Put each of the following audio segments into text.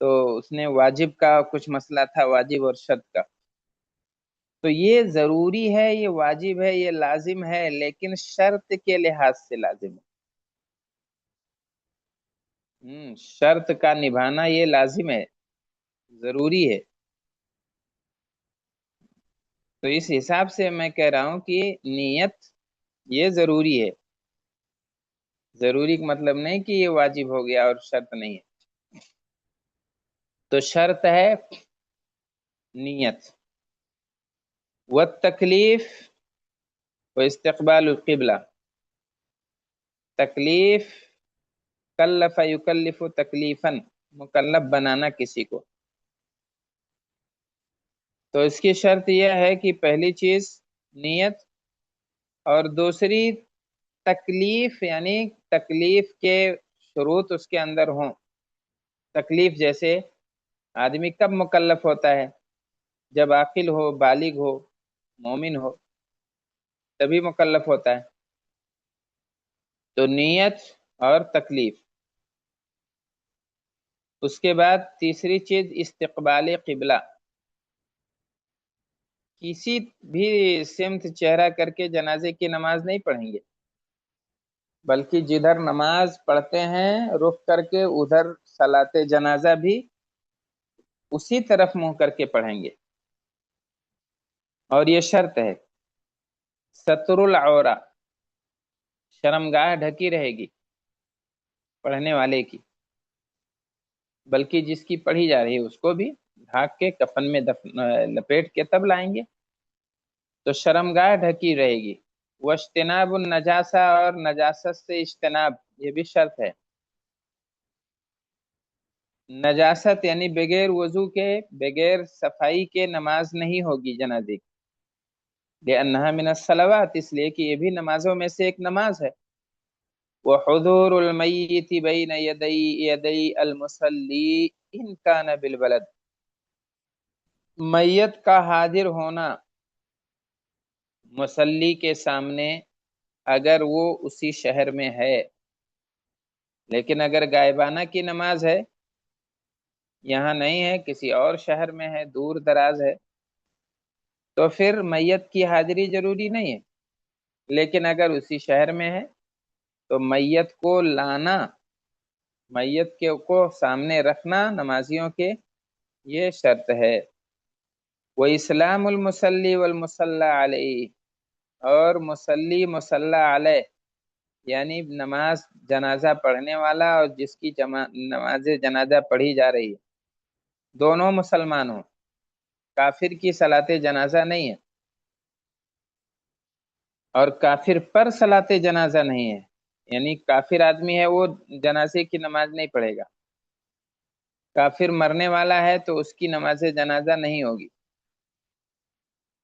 تو اس نے واجب کا کچھ مسئلہ تھا، واجب اور شرط کا. تو یہ ضروری ہے، یہ واجب ہے، یہ لازم ہے، لیکن شرط کے لحاظ سے لازم ہے. شرط کا نبھانا یہ لازم ہے، ضروری ہے. تو اس حساب سے میں کہہ رہا ہوں کہ نیت یہ ضروری ہے. ضروری کا مطلب نہیں کہ یہ واجب ہو گیا اور شرط نہیں ہے. تو شرط ہے نیت. والتکلیف و استقبال القبلہ. تکلیف، کلف یکلف تکلیفا، مکلف بنانا کسی کو. تو اس کی شرط یہ ہے کہ پہلی چیز نیت، اور دوسری تکلیف، یعنی تکلیف کے شروط اس کے اندر ہوں. تکلیف جیسے آدمی کب مکلف ہوتا ہے؟ جب عاقل ہو، بالغ ہو، مومن ہو، تبھی مکلف ہوتا ہے. تو نیت اور تکلیف. اس کے بعد تیسری چیز استقبال قبلہ. کسی بھی سمت چہرہ کر کے جنازے کی نماز نہیں پڑھیں گے، بلکہ جدھر نماز پڑھتے ہیں رخ کر کے ادھر صلاۃ جنازہ بھی اسی طرف منہ کر کے پڑھیں گے. اور یہ شرط ہے. ستر العورہ، شرمگاہ ڈھکی رہے گی پڑھنے والے کی، بلکہ جس کی پڑھی جا رہی ہے اس کو بھی ڈھانک کے کفن میں لپیٹ کے تب لائیں گے. تو شرمگاہ ڈھکی رہے گی. واجتناب النجاسہ، اور نجاست سے اجتناب، یہ بھی شرط ہے. نجاست یعنی بغیر وضو کے، بغیر صفائی کے نماز نہیں ہوگی جنازے کی. لأنها من الصلوات، اس لیے کہ یہ بھی نمازوں میں سے ایک نماز ہے. وحضور المیت بین یدی المصلی ان کان بالبلد، میت کا حاضر ہونا مصلی کے سامنے اگر وہ اسی شہر میں ہے. لیکن اگر غائبانہ کی نماز ہے، یہاں نہیں ہے، کسی اور شہر میں ہے، دور دراز ہے، تو پھر میت کی حاضری ضروری نہیں ہے. لیکن اگر اسی شہر میں ہے تو میت کو لانا، میت کے کو سامنے رکھنا نمازیوں کے، یہ شرط ہے. وَإِسْلَامُ الْمُصَلِّ وَالْمُصَلَّى عَلَيْهِ، اور مصلی مصلی علیہ یعنی نماز جنازہ پڑھنے والا اور جس کی نماز جنازہ پڑھی جا رہی ہے، دونوں مسلمان ہوں. کافر کی صلاۃ جنازہ نہیں ہے، اور کافر پر صلاۃ جنازہ نہیں ہے. یعنی کافر آدمی ہے وہ جنازے کی نماز نہیں پڑھے گا. کافر مرنے والا ہے تو اس کی نماز جنازہ نہیں ہوگی.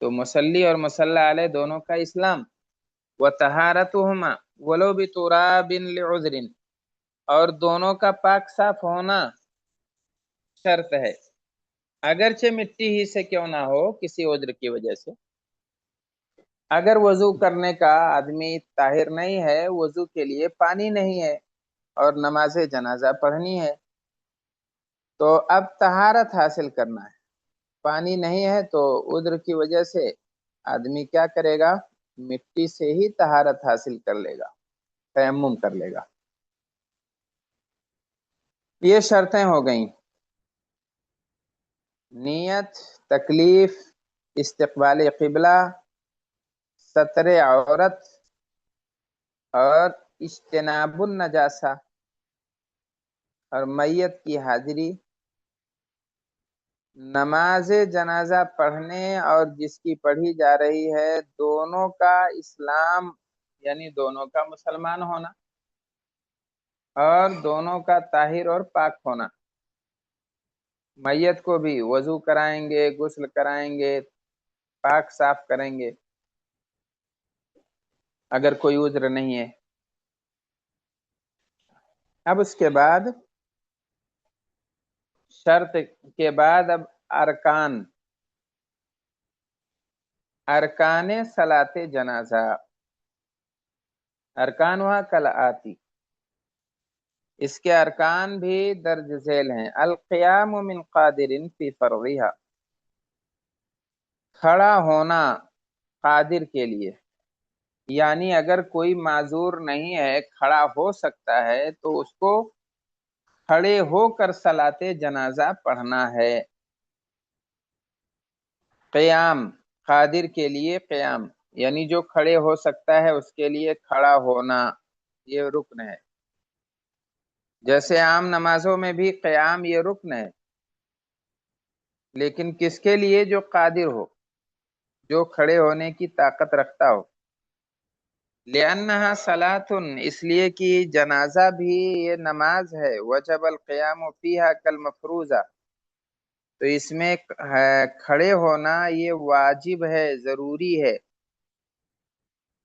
تو مصلی اور مصلی علیہ دونوں کا اسلام. وطہارتہما ولو بتراب لعذر، اور دونوں کا پاک صاف ہونا شرط ہے، اگرچہ مٹی ہی سے کیوں نہ ہو، کسی عذر کی وجہ سے. اگر وضو کرنے کا آدمی طاہر نہیں ہے، وضو کے لیے پانی نہیں ہے اور نماز جنازہ پڑھنی ہے، تو اب طہارت حاصل کرنا ہے. پانی نہیں ہے تو عذر کی وجہ سے آدمی کیا کرے گا؟ مٹی سے ہی طہارت حاصل کر لے گا، تیمم کر لے گا. یہ شرطیں ہو گئیں: نیت، تکلیف، استقبال قبلہ، ستر عورت، اور اجتناب النجاسہ، اور میت کی حاضری. نماز جنازہ پڑھنے اور جس کی پڑھی جا رہی ہے دونوں کا اسلام، یعنی دونوں کا مسلمان ہونا، اور دونوں کا طاہر اور پاک ہونا. میت کو بھی وضو کرائیں گے، غسل کرائیں گے، پاک صاف کریں گے اگر کوئی عذر نہیں ہے. اب اس کے بعد شرط کے بعد اب ارکان. ارکان صلاۃ جنازہ. ارکان وہاں کل آتی. اس کے ارکان بھی درج ذیل ہیں۔ القیام من قادر فی فرضها، کھڑا ہونا قادر کے لیے، یعنی اگر کوئی معذور نہیں ہے کھڑا ہو سکتا ہے تو اس کو کھڑے ہو کر صلاۃ جنازہ پڑھنا ہے۔ قیام، قادر کے لیے قیام، یعنی جو کھڑے ہو سکتا ہے اس کے لیے کھڑا ہونا، یہ رکن ہے۔ جیسے عام نمازوں میں بھی قیام یہ رکن ہے، لیکن کس کے لیے؟ جو قادر ہو، جو کھڑے ہونے کی طاقت رکھتا ہو۔ لأنها صلاة، اس لیے کہ جنازہ بھی یہ نماز ہے۔ وجب القیام فیہا کالمفروضہ، تو اس میں کھڑے ہونا یہ واجب ہے، ضروری ہے،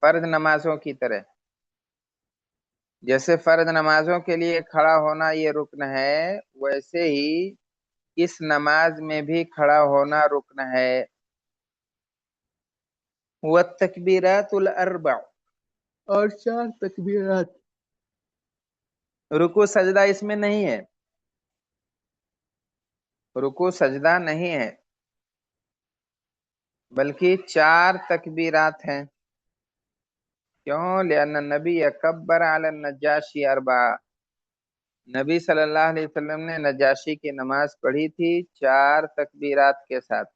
فرض نمازوں کی طرح۔ جیسے فرض نمازوں کے لیے کھڑا ہونا یہ رکن ہے، ویسے ہی اس نماز میں بھی کھڑا ہونا رکن ہے۔ والتکبیرات الاربع، اور 4 تکبیرات۔ رکوع سجدہ اس میں نہیں ہے، رکوع سجدہ نہیں ہے، بلکہ 4 تکبیرات ہیں۔ کیوں؟ لأن النبی کبر علی النجاشی 4، نبی صلی اللہ علیہ وسلم نے نجاشی کی نماز پڑھی تھی 4 تکبیرات کے ساتھ۔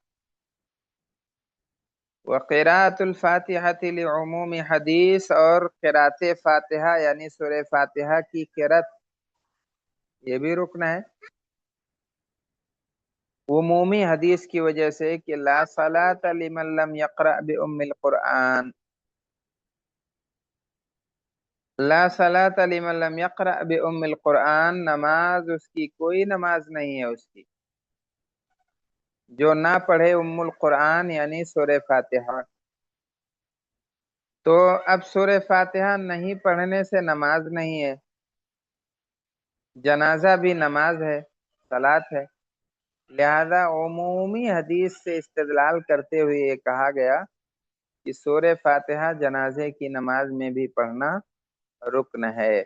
وقراءۃ الفاتحة لعموم حدیث، اور قرات فاتحہ یعنی سورہ فاتحہ کی قرات یہ بھی رکن ہے، عمومی حدیث کی وجہ سے کہ لا صلاۃ لمن لم یقرأ بأم القرآن، لا صلاۃ لمن لم یقرأ بأم القرآن، نماز اس کی کوئی نماز نہیں ہے اس کی جو نہ پڑھے ام القرآن یعنی سورہ فاتحہ۔ تو اب سورہ فاتحہ نہیں پڑھنے سے نماز نہیں ہے، جنازہ بھی نماز ہے، صلاۃ ہے، لہذا عمومی حدیث سے استدلال کرتے ہوئے یہ کہا گیا کہ سورہ فاتحہ جنازے کی نماز میں بھی پڑھنا رکن ہے۔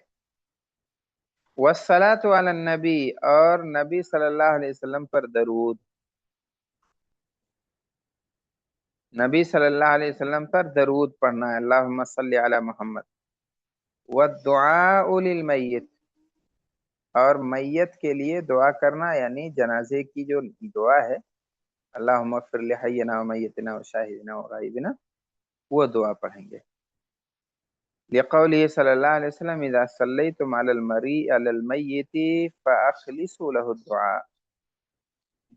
والصلاۃ علی النبی، اور نبی صلی اللہ علیہ وسلم پر درود، نبی صلی اللہ علیہ وسلم پر درود پڑھنا ہے، اللہم صلی علی محمد۔ والدعاء للمیت، اور میت کے لیے دعا کرنا، یعنی جنازے کی جو دعا ہے، اللہم اغفر لحینا ومیتنا وشاہدنا وغائبنا، وہ دعا پڑھیں گے۔ لقوله صلی اللہ علیہ وسلم اذا صلیتم علی المیت فاخلصوا له الدعاء،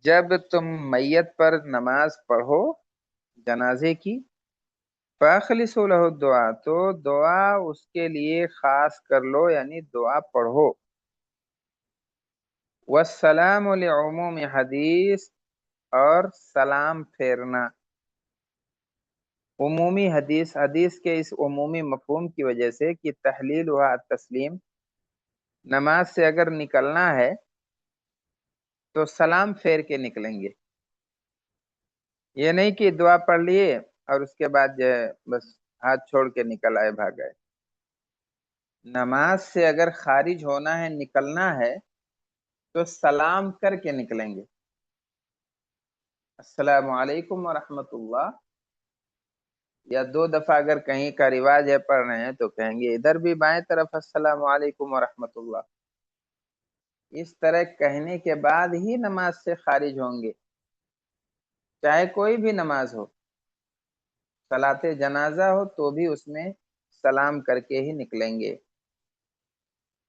جب تم میت پر نماز پڑھو جنازے کی، فاخلصوا له الدعاء، تو دعا اس کے لیے خاص کر لو، یعنی دعا پڑھو۔ والسلام لعموم حدیث، اور سلام پھیرنا عمومی حدیث، حدیث کے اس عمومی مفہوم کی وجہ سے کہ تحلیل ہوا التسلیم، نماز سے اگر نکلنا ہے تو سلام پھیر کے نکلیں گے، یہ نہیں کہ دعا پڑھ لیے اور اس کے بعد جو ہے بس ہاتھ چھوڑ کے نکل آئے، بھاگ گئے۔ نماز سے اگر خارج ہونا ہے، نکلنا ہے، تو سلام کر کے نکلیں گے، السلام علیکم ورحمۃ اللہ، یا 2 دفعہ اگر کہیں کا رواج ہے پڑھ رہے ہیں تو کہیں گے ادھر بھی بائیں طرف السلام علیکم ورحمۃ اللہ، اس طرح کہنے کے بعد ہی نماز سے خارج ہوں گے، چاہے کوئی بھی نماز ہو، صلاۃ جنازہ ہو تو بھی اس میں سلام کر کے ہی نکلیں گے۔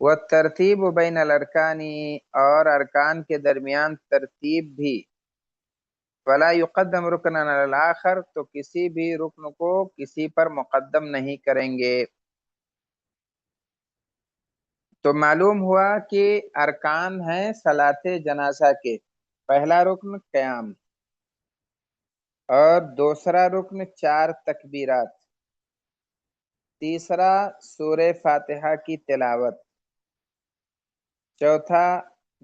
وَالتَّرْتِيبُ بَيْنَ الْأَرْكَانِ، اور ارکان کے درمیان ترتیب بھی، فَلَا يُقَدَّمْ رُكْنًا عَلَى الْآخَرِ، تو کسی بھی رکن کو کسی پر مقدم نہیں کریں گے۔ تو معلوم ہوا کہ ارکان ہیں صلاۃ جنازہ کے، پہلا رکن قیام، اور دوسرا رکن 4 تکبیرات، تیسرا سورہ فاتحہ کی تلاوت، چوتھا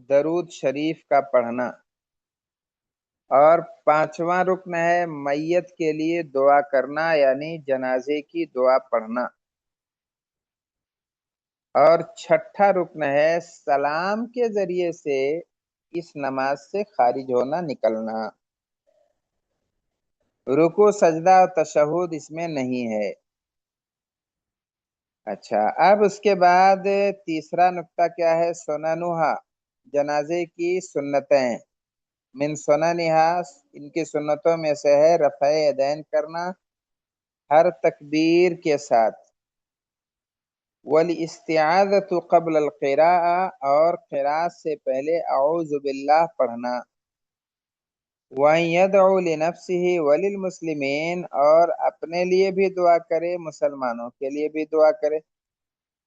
درود شریف کا پڑھنا، اور 5واں رکن ہے میت کے لیے دعا کرنا، یعنی جنازے کی دعا پڑھنا۔ اور چھٹا رکن ہے سلام کے ذریعے سے اس نماز سے خارج ہونا، نکلنا۔ رکوع سجدہ اور تشہد اس میں نہیں ہے۔ اچھا، اب اس کے بعد تیسرا نقطہ کیا ہے؟ سننھا، جنازے کی سنتیں۔ من سننھا، ان کی سنتوں میں سے ہے رفع یدین کرنا ہر تکبیر کے ساتھ، والاستعاذۃ قبل القراءہ، اور قراءت سے پہلے اعوذ باللہ پڑھنا، وَأَن يَدْعُو لِنَفْسِهِ وَلِلْمُسْلِمِينَ، اور اپنے لیے بھی دعا کرے، مسلمانوں کے لیے بھی دعا کرے،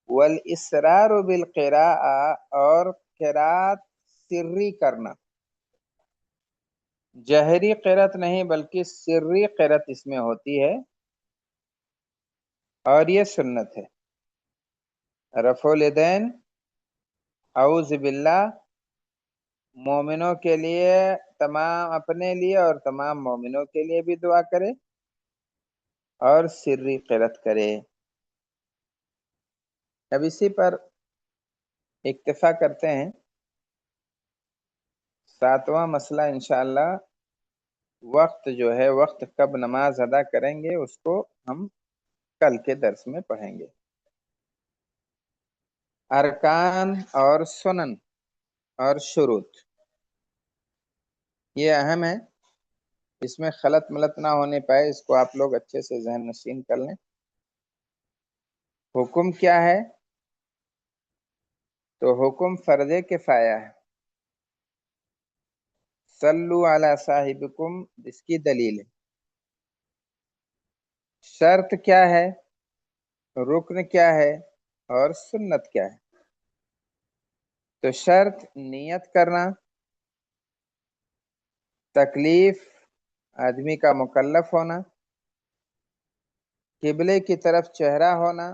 وَالْإِسْرَارُ بِالْقِرَاءَ، اور قراءت سری کرنا، جہری قرأت نہیں بلکہ سری قرأت اس میں ہوتی ہے، اور یہ سنت ہے۔ رفع الیدین، اعوذ باللہ، مومنوں کے لیے، تمام اپنے لیے اور تمام مومنوں کے لیے بھی دعا کرے، اور سری قرأت کرے۔ اب اسی پر اکتفا کرتے ہیں، ساتواں مسئلہ انشاءاللہ وقت جو ہے، وقت کب نماز ادا کریں گے اس کو ہم کل کے درس میں پڑھیں گے۔ ارکان اور سنن اور شروط، یہ اہم ہے، اس میں خلط ملط نہ ہونے پائے، اس کو آپ لوگ اچھے سے ذہن نشین کر لیں۔ حکم کیا ہے؟ تو حکم فرض کفایہ ہے۔ صلو علی صاحبکم، اس کی دلیل ہے۔ شرط کیا ہے، رکن کیا ہے، اور سنت کیا ہے؟ تو شرط نیت کرنا، تکلیف آدمی کا مکلف ہونا، قبلے کی طرف چہرہ ہونا،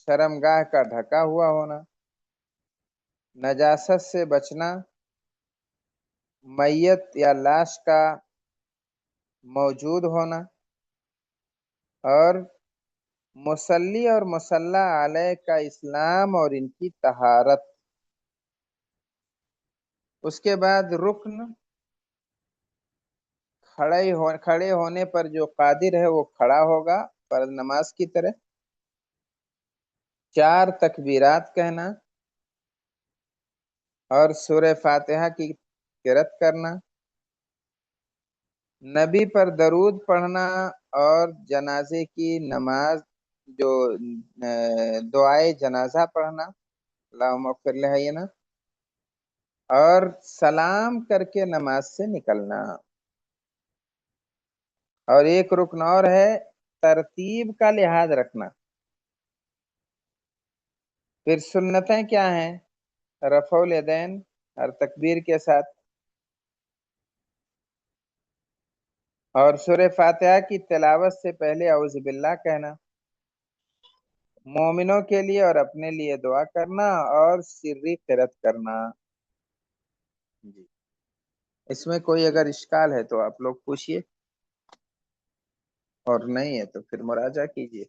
شرمگاہ کا ڈھکا ہوا ہونا، نجاست سے بچنا، میت یا لاش کا موجود ہونا، اور مصلی اور مصلی علیہ کا اسلام اور ان کی طہارت۔ اس کے بعد رکن، کھڑے ہونے پر جو قادر ہے وہ کھڑا ہوگا فرض نماز کی طرح، 4 تکبیرات کہنا، اور سورہ فاتحہ کی قرأت کرنا، نبی پر درود پڑھنا، اور جنازے کی نماز جو دعائے جنازہ پڑھنا، اللہم اغفر لحینا، اور سلام کر کے نماز سے نکلنا۔ اور ایک رکن اور ہے، ترتیب کا لحاظ رکھنا۔ پھر سنتیں کیا ہیں؟ رفع الیدین ہر تکبیر کے ساتھ، اور سورہ فاتحہ کی تلاوت سے پہلے اعوذ باللہ کہنا، مومنوں کے لیے اور اپنے لیے دعا کرنا، اور سری قرأت کرنا۔ جی، اس میں کوئی اگر اشکال ہے تو آپ لوگ پوچھئے، اور نہیں ہے تو پھر مراجعہ کیجئے۔